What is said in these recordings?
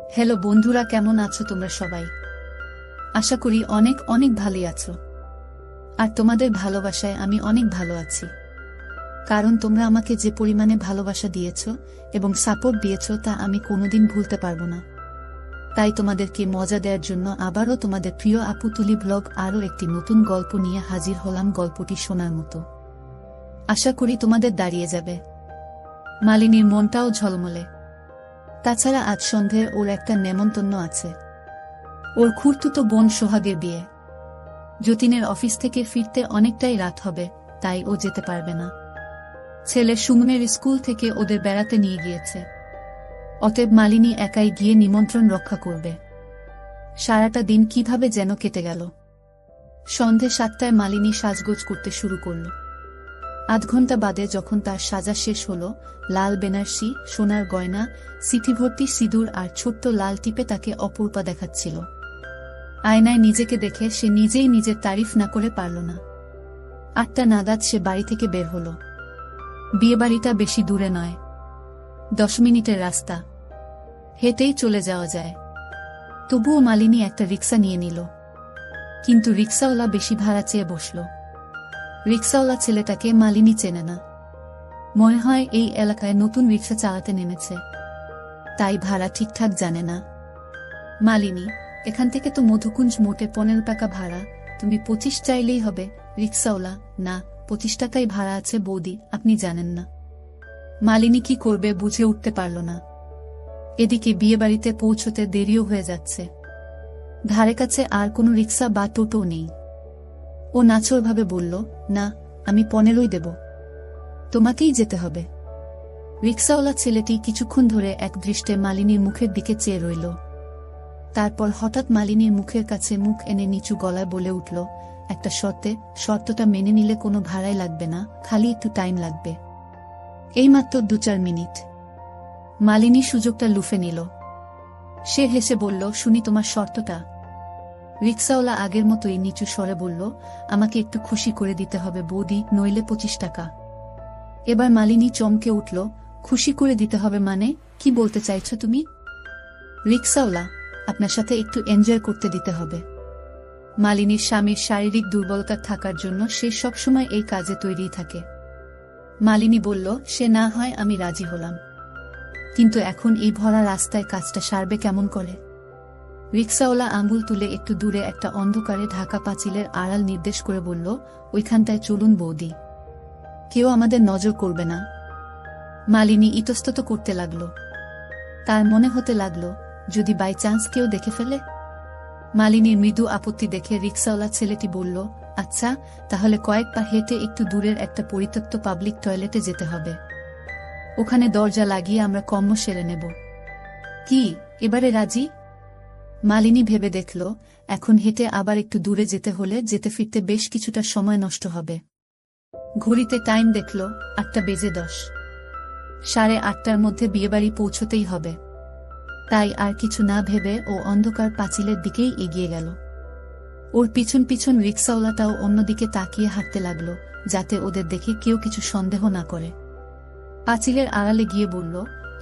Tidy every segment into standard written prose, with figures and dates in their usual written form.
Hello বন্ধুরা, কেমন আছো তোমরা সবাই? আশা করি অনেক অনেক ভালোই আছো। আর তোমাদের ভালোবাসায় আমি অনেক ভালো আছি, কারণ তোমরা আমাকে যে পরিমাণে ভালোবাসা দিয়েছো এবং সাপোর্ট দিয়েছো তা আমি কোনোদিন ভুলতে পারবো না। তাই তোমাদেরকে মজা দেওয়ার জন্য আবারও তোমাদের প্রিয় আপু তুলি ব্লগ আরও একটি নতুন গল্প নিয়ে হাজির হলাম, গল্পটি শোনার মতো। আশা করি তোমাদের দাঁড়িয়ে যাবে। মালিনীর মনটাও ঝলমলে। তাছাড়া আজ সন্ধ্যে ওর একটা নেমন্তন্ন আছে। ওর খুড়তুতো বোন সোহাগের বিয়ে। যতীনের অফিস থেকে ফিরতে অনেকটাই রাত হবে, তাই ও যেতে পারবে না। ছেলে সুমনের স্কুল থেকে ওদের বেড়াতে নিয়ে গিয়েছে। অতএব মালিনী একাই গিয়ে নিমন্ত্রণ রক্ষা করবে। সারাটা দিন কিভাবে যেন কেটে গেল। সন্ধে 7টায় মালিনী সাজগোজ করতে শুরু করল। আধ ঘন্টা বাদে যখন তার সাজা শেষ হল, লাল বেনারসি, সোনার গয়না, সিথিভর্তি সিঁদুর আর ছোট্ট লাল টিপে তাকে অপূর্বা দেখাচ্ছিল। আয়নায় নিজেকে দেখে সে নিজেই নিজের তারিফ না করে পারল না। 8টা নাগাদ সে বাড়ি থেকে বের হল। বিয়েবাড়িটা বেশি দূরে নয়, 10 মিনিটের রাস্তা, হেঁটেই চলে যাওয়া যায়। তবুও মালিনী একটা রিক্সা নিয়ে নিল, কিন্তু রিক্সাওয়ালা বেশি ভাড়া চেয়ে বসল। রিক্সাওয়ালা ছেলেটাকে মালিনী চেনে না, মনে হয় এই এলাকায় নতুন রিক্সা চালাতে নেমেছে, তাই ভাড়া ঠিকঠাক জানে না। মালিনী, এখান থেকে তো মধুকুঞ্জ মোটে 15 টাকা ভাড়া, তুমি 25 চাইলেই হবে। রিক্সাওয়ালা, না, 25 টাকাই ভাড়া আছে বৌদি, আপনি জানেন না। মালিনী কি করবে বুঝে উঠতে পারল না। এদিকে বিয়েবাড়িতে পৌঁছতে দেরিও হয়ে যাচ্ছে। ধারে কাছে আর কোনো রিক্সা বা টোটো নেই। ও নাছোড়ভাবে বলল, না, আমি 15ই দেব, তোমাকেই যেতে হবে। রিক্সাওয়ালা ছেলেটি কিছুক্ষণ ধরে একদৃষ্টে মালিনীর মুখের দিকে চেয়ে রইল। তারপর হঠাৎ মালিনীর মুখের কাছে মুখ এনে নিচু গলায় বলে উঠল, একটা শর্তে, শর্তটা মেনে নিলে কোনো ভাড়াই লাগবে না, খালি একটু টাইম লাগবে, এইমাত্র 2-4 মিনিট। মালিনী সুযোগটা লুফে নিল। সে হেসে বলল, শুনি তোমার শর্তটা। রিক্সাওয়ালা আগের মতোই নিচু স্বরে বলল, আমাকে একটু খুশি করে দিতে হবে বৌদি, নইলে 25 টাকা। এবার মালিনী চমকে উঠল, খুশি করে দিতে হবে মানে, কি বলতে চাইছ তুমি? রিক্সাওয়ালা, আপনার সাথে একটু এনজয় করতে দিতে হবে। মালিনীর স্বামীর শারীরিক দুর্বলতা থাকার জন্য সে সবসময় এই কাজে তৈরি থাকে। মালিনী বলল, সে না হয় আমি রাজি হলাম, কিন্তু এখন এই ভরা রাস্তায় কাজটা সারবে কেমন করে? রিক্সাওয়ালা আঙ্গুল তুলে একটু দূরে একটা অন্ধকারে ঢাকা পাঁচিলের আড়াল নির্দেশ করে বলল, ওইখানটায় চলুন বৌদি, কেউ আমাদের নজর করবে না। মালিনী ইতস্তত করতে লাগল। তার মনে হতে লাগল, যদি বাই চান্স কেউ দেখে ফেলে। মালিনীর মৃদু আপত্তি দেখে রিক্সাওয়ালা ছেলেটি বলল, আচ্ছা, তাহলে কয়েক পা হেঁটে একটু দূরের একটা পরিত্যক্ত পাবলিক টয়লেটে যেতে হবে, ওখানে দরজা লাগিয়ে আমরা কর্ম সেরে নেব। কি, এবারে রাজি? মালিনী ভেবে দেখল, এখন হেঁটে আবার একটু দূরে যেতে হলে যেতে ফিরতে বেশ কিছুটা সময় নষ্ট হবে। ঘড়িতে টাইম দেখল 8টা বেজে 10। 8:30টার মধ্যে বিয়েবাড়ি পৌঁছতেই হবে। তাই আর কিছু না ভেবে ও অন্ধকার পাঁচিলের দিকেই এগিয়ে গেল। ওর পিছন পিছন রিক্সাওয়ালাটাও অন্যদিকে তাকিয়ে হাঁটতে লাগলো, যাতে ওদের দেখে কেউ কিছু সন্দেহ না করে। পাঁচিলের আড়ালে গিয়ে বলল,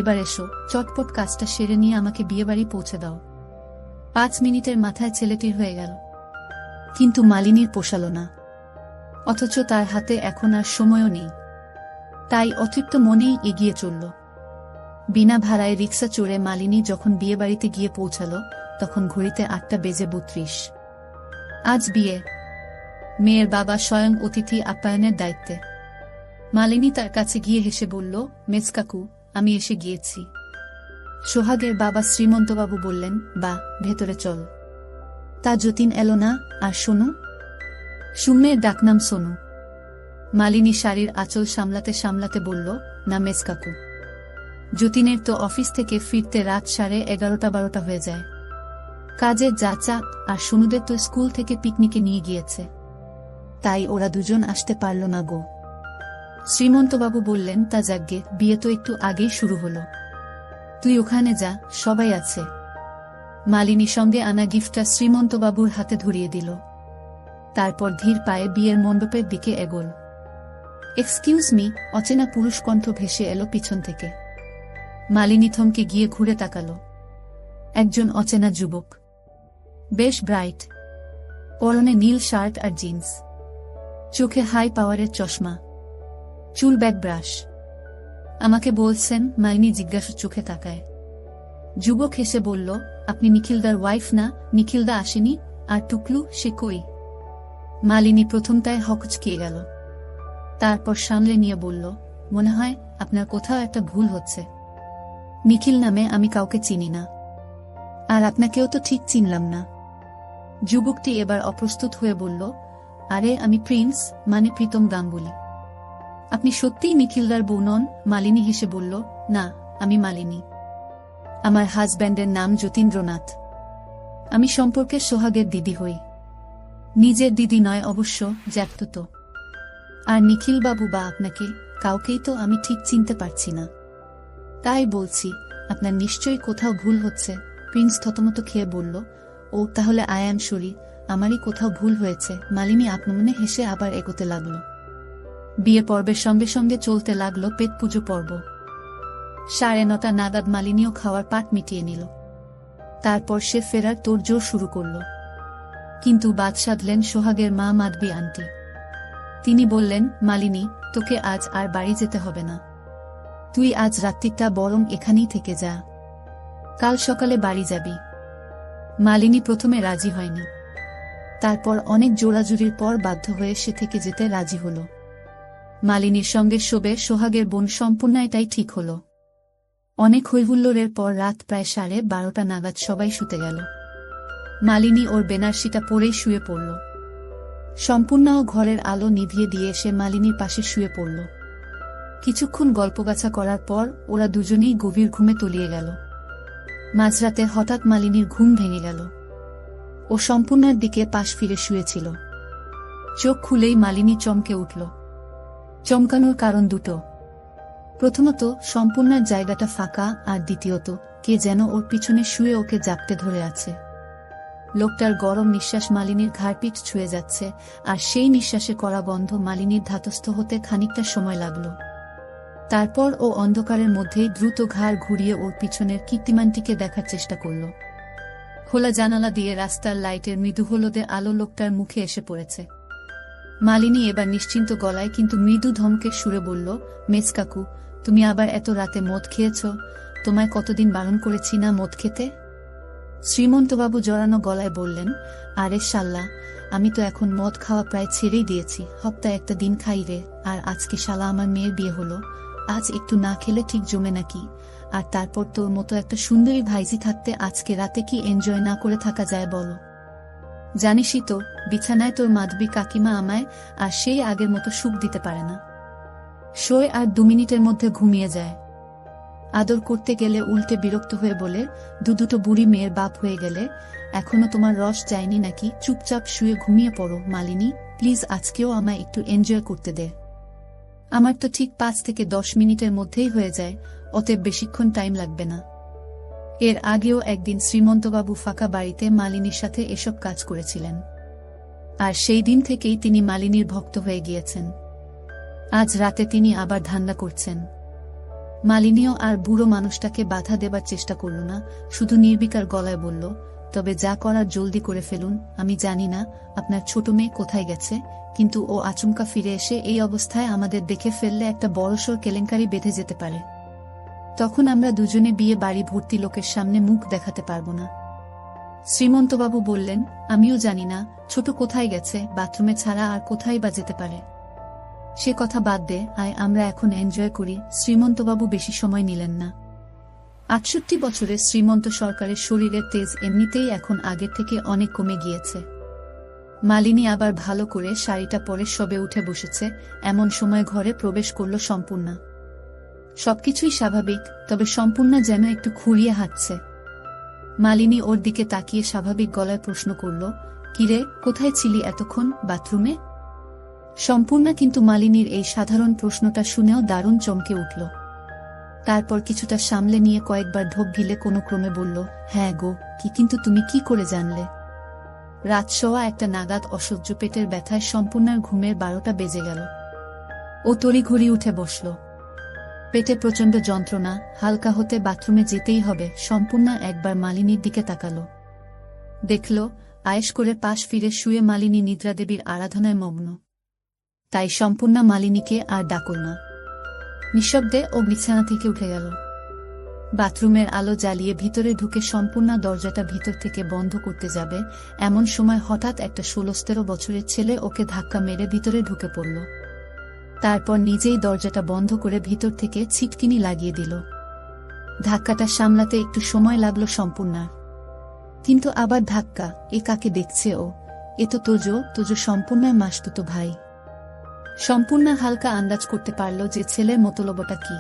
এবার এসো, চটপট কাজটা সেরে নিয়ে আমাকে বিয়েবাড়ি পৌঁছে দাও। 5 মিনিটের মাথায় ছেলেটির হয়ে গেল, কিন্তু মালিনীর পোষাল না। অথচ তার হাতে এখন আর সময়ও নেই, তাই অতৃপ্ত মনেই এগিয়ে চলল। বিনা ভাড়ায় রিক্সা চড়ে মালিনী যখন বিয়েবাড়িতে গিয়ে পৌঁছাল, তখন ঘড়িতে 8টা বেজে 32। আজ বিয়ে। মেয়ের বাবা স্বয়ং অতিথি আপ্যায়নের দায়িত্বে। মালিনী তার কাছে গিয়ে হেসে বলল, মেজ কাকু, আমি এসে গিয়েছি। সোহাগের বাবা শ্রীমন্তবাবু বললেন, বা, ভেতরে চল। তা যতীন এলো না? আর সোনু? সুমের ডাকনাম সোনু। মালিনী শাড়ির আঁচল সামলাতে সামলাতে বলল, না মেজ কাকু, যতীনের তো অফিস থেকে ফিরতে রাত 11:30-12টা হয়ে যায়। কাজের যা চাপ, আর সোনুদের তো স্কুল থেকে পিকনিকে নিয়ে গিয়েছে, তাই ওরা দুজন আসতে পারল না গো। শ্রীমন্তবাবু বললেন, তা যাগ্গে, বিয়ে তো একটু আগেই শুরু হলো, তুই ওখানে যা, সবাই আছে। মালিনী সঙ্গে আনা গিফটটা শ্রীমন্তবাবুর হাতে ধরিয়ে দিল। তারপর ধীর পায়ে বিয়ের মণ্ডপের দিকে এগোল। এক্সকিউজ মি, অচেনা পুরুষ কণ্ঠ ভেসে এলো পিছন থেকে। মালিনী থমকে গিয়ে ঘুরে তাকাল। একজন অচেনা যুবক, বেশ ব্রাইট, পরনে নীল শার্ট আর জিন্স, চোখে হাই পাওয়ারের চশমা, চুল ব্যাক ব্রাশ। আমাকে বলছেন? মালিনী জিজ্ঞাসা চোখে তাকায়। যুবক হেসে বলল, আপনি নিখিলদার ওয়াইফ না? নিখিলদা আসেনি? আর টুকলু, সে কই? মালিনী প্রথমটায় হকচকিয়ে গেল, তারপর সামলে নিয়ে বলল, মনে হয় আপনার কোথাও একটা ভুল হচ্ছে। নিখিল নামে আমি কাউকে চিনি না, আর আপনাকেও তো ঠিক চিনলাম না। যুবকটি এবার অপ্রস্তুত হয়ে বলল, আরে আমি প্রিন্স, মানে প্রীতম গাঙ্গুলি। আপনি সত্যিই নিখিলদার বউ নন? মালিনী হেসে বলল, না, আমি মালিনী। আমার হাজব্যান্ডের নাম যতীন্দ্রনাথ। আমি সম্পর্কের সোহাগের দিদি হই। নিজের দিদি নয় অবশ্য, জ্যাঠতো। আর নিখিলবাবু বা আপনাকে কাউকেই তো আমি ঠিক চিনতে পারছি না। তাই বলছি, আপনার নিশ্চয়ই কোথাও ভুল হচ্ছে। প্রিন্স থতমত খেয়ে বলল, ও তাহলে আই অ্যাম সরি, আমারই কোথাও ভুল হয়েছে। মালিনী আপনমনে হেসে আবার এগোতে লাগল। বিয়ে পর্বের সঙ্গে সঙ্গে চলতে লাগলো পেট পুজো পর্ব। 9:30 নাগাদ মালিনীও খাওয়ার পাট মিটিয়ে নিল। তারপর সে ফেরার তোড়জোড় শুরু করল। কিন্তু বাদ সাধলেন সোহাগের মা মাধবী আন্টি। তিনি বললেন, মালিনী, তোকে আজ আর বাড়ি যেতে হবে না। তুই আজ রাত্রিটা বরং এখানেই থেকে যা, কাল সকালে বাড়ি যাবি। মালিনী প্রথমে রাজি হয়নি, তারপর অনেক জোড়াজুড়ির পর বাধ্য হয়ে সে থেকে যেতে রাজি হল। মালিনীর সঙ্গে শোবে সোহাগের বোন সম্পূর্ণ, এটাই ঠিক হল। অনেক হৈহুল্লোড়ের পর রাত প্রায় 12:30 নাগাদ সবাই শুতে গেল। মালিনী ওর বেনারসিটা পরেই শুয়ে পড়ল। সম্পূর্ণও ঘরের আলো নিভিয়ে দিয়ে সে মালিনীর পাশে শুয়ে পড়ল। কিছুক্ষণ গল্পগাছা করার পর ওরা দুজনেই গভীর ঘুমে তলিয়ে গেল। মাঝরাতে হঠাৎ মালিনীর ঘুম ভেঙে গেল। ও সম্পূর্ণার দিকে পাশ ফিরে শুয়েছিল। চোখ খুলেই মালিনী চমকে উঠল। চমকানোর কারণ দুটো। প্রথমত, সম্পূর্ণার জায়গাটা ফাঁকা, আর দ্বিতীয়ত, কে যেন ওর পিছনে শুয়ে ওকে জাপটে ধরে আছে। লোকটার গরম নিঃশ্বাস মালিনীর ঘাড়পিঠ ছুঁয়ে যাচ্ছে, আর সেই নিঃশ্বাসে করা বন্ধ মালিনীর ধাতস্থ হতে খানিকটা সময় লাগল। তারপর ও অন্ধকারের মধ্যেই দ্রুত ঘাড় ঘুরিয়ে ওর পিছনের কীর্তিমানটিকে দেখার চেষ্টা করল। খোলা জানালা দিয়ে রাস্তার লাইটের মৃদু হলদে আলো লোকটার মুখে এসে পড়েছে। মালিনী এবার নিশ্চিন্ত গলায় কিন্তু মৃদু ধমকের সুরে বলল, মেজ কাকু, তুমি আবার এত রাতে মদ খেয়েছ? তোমায় কতদিন বারণ করেছি না মদ খেতে? শ্রীমন্তবাবু জড়ানো গলায় বললেন, আরে শাল্লা, আমি তো এখন মদ খাওয়া প্রায় ছেড়েই দিয়েছি। হপ্তায় একটা দিন খাই রে। আর আজকে শালা আমার মেয়ের বিয়ে হলো, আজ একটু না খেলে ঠিক জমে নাকি? আর তারপর তোর মতো একটা সুন্দরী ভাইজি থাকতে আজকে রাতে কি এনজয় না করে থাকা যায় বলো? জানিসই তো, বিছানায় তোর মাধবী কাকিমা আমায় আর সেই আগের মতো সুখ দিতে পারে না। শোয় আর 2 মিনিটের মধ্যে ঘুমিয়ে যায়। আদর করতে গেলে উল্টে বিরক্ত হয়ে বলে, দুটো বুড়ি মেয়ের বাপ হয়ে গেলে এখনো তোমার রস যায়নি নাকি? চুপচাপ শুয়ে ঘুমিয়ে পড়ো মালিনী, প্লিজ। আজকেও আমায় একটু এনজয় করতে দে। আমার তো ঠিক 5 থেকে 10 মিনিটের মধ্যেই হয়ে যায়, অতএব বেশিক্ষণ টাইম লাগবে না। এর আগেও একদিন শ্রীমন্তবাবু ফাঁকা বাড়িতে মালিনীর সাথে এসব কাজ করেছিলেন, আর সেই দিন থেকেই তিনি মালিনীর ভক্ত হয়ে গিয়েছেন। আজ রাতে তিনি আবার ধান্দা করছেন। মালিনীও আর বুড়ো মানুষটাকে বাধা দেবার চেষ্টা করল না, শুধু নির্বিকার গলায় বলল, তবে যা করার জলদি করে ফেলুন। আমি জানি না আপনার ছোট মেয়ে কোথায় গেছে, কিন্তু ও আচমকা ফিরে এসে এই অবস্থায় আমাদের দেখে ফেললে একটা বড়সড় কেলেঙ্কারি বেঁধে যেতে পারে। তখন আমরা দুজনে বিয়ে বাড়ি ভর্তি লোকের সামনে মুখ দেখাতে পারবো না। শ্রীমন্তবাবু বললেন, আমিও জানি না ছোট কোথায় গেছে, বাথরুমে ছাড়া আর কোথায় বা যেতে পারে। সে কথা বাদ দে, আয় আমরা এখন এনজয় করি। শ্রীমন্তবাবু বেশি সময় নিলেন না। 68 বছরের শ্রীমন্ত সরকারের শরীরের তেজ এমনিতেই এখন আগের থেকে অনেক কমে গিয়েছে। মালিনী আবার ভালো করে শাড়িটা পরে সবে উঠে বসেছে, এমন সময় ঘরে প্রবেশ করল সম্পূর্ণা। সবকিছুই স্বাভাবিক, তবে সম্পূর্ণা যেন একটু খুঁড়িয়ে হাঁটছে। মালিনী ওর দিকে তাকিয়ে স্বাভাবিক গলায় প্রশ্ন করল, কিরে, কোথায় ছিলি এতক্ষণ? বাথরুমে? সম্পূর্ণা কিন্তু মালিনীর এই সাধারণ প্রশ্নটা শুনেও দারুণ চমকে উঠল। তারপর কিছুটা সামলে নিয়ে কয়েকবার ঢোক গিলে কোনো ক্রমে বলল, হ্যাঁ গো, কিন্তু তুমি কি করে জানলে? রাত 1:15 নাগাদ অসহ্য পেটের ব্যথায় সম্পূর্ণার ঘুমের 12টা বেজে গেল। ও তড়িঘড়ি উঠে বসল। পেটে প্রচণ্ড যন্ত্রণা, হালকা হতে বাথরুমে যেতেই হবে। সম্পূর্ণা একবার মালিনীর দিকে তাকালো। দেখল আয়েশ করে পাশ ফিরে শুয়ে মালিনী নিদ্রাদেবীর আরাধনায় মগ্ন। তাই সম্পূর্ণা মালিনীকে আর ডাকল না। নিঃশব্দে ও বিছানা থেকে উঠে গেল। বাথরুমের আলো জ্বালিয়ে ভিতরে ঢুকে সম্পূর্ণা দরজাটা ভিতর থেকে বন্ধ করতে যাবে, এমন সময় হঠাৎ একটা 16-17 বছরের ছেলে ওকে ধাক্কা মেরে ভিতরে ঢুকে পড়ল। তারপর নিজেই দরজাটা বন্ধ করে ভিতর থেকে ছিটকিনি লাগিয়ে দিল। ধাক্কাটা সামলাতে একটু সময় লাগলো সম্পূর্ণার। কিন্তু আবার ধাক্কা, এ কাকে দেখছে ও? এ তো তোজো সম্পূর্ণার মাসতুতো ভাই। সম্পূর্ণা হালকা আন্দাজ করতে পারল যে ছেলের মতলবটা কি।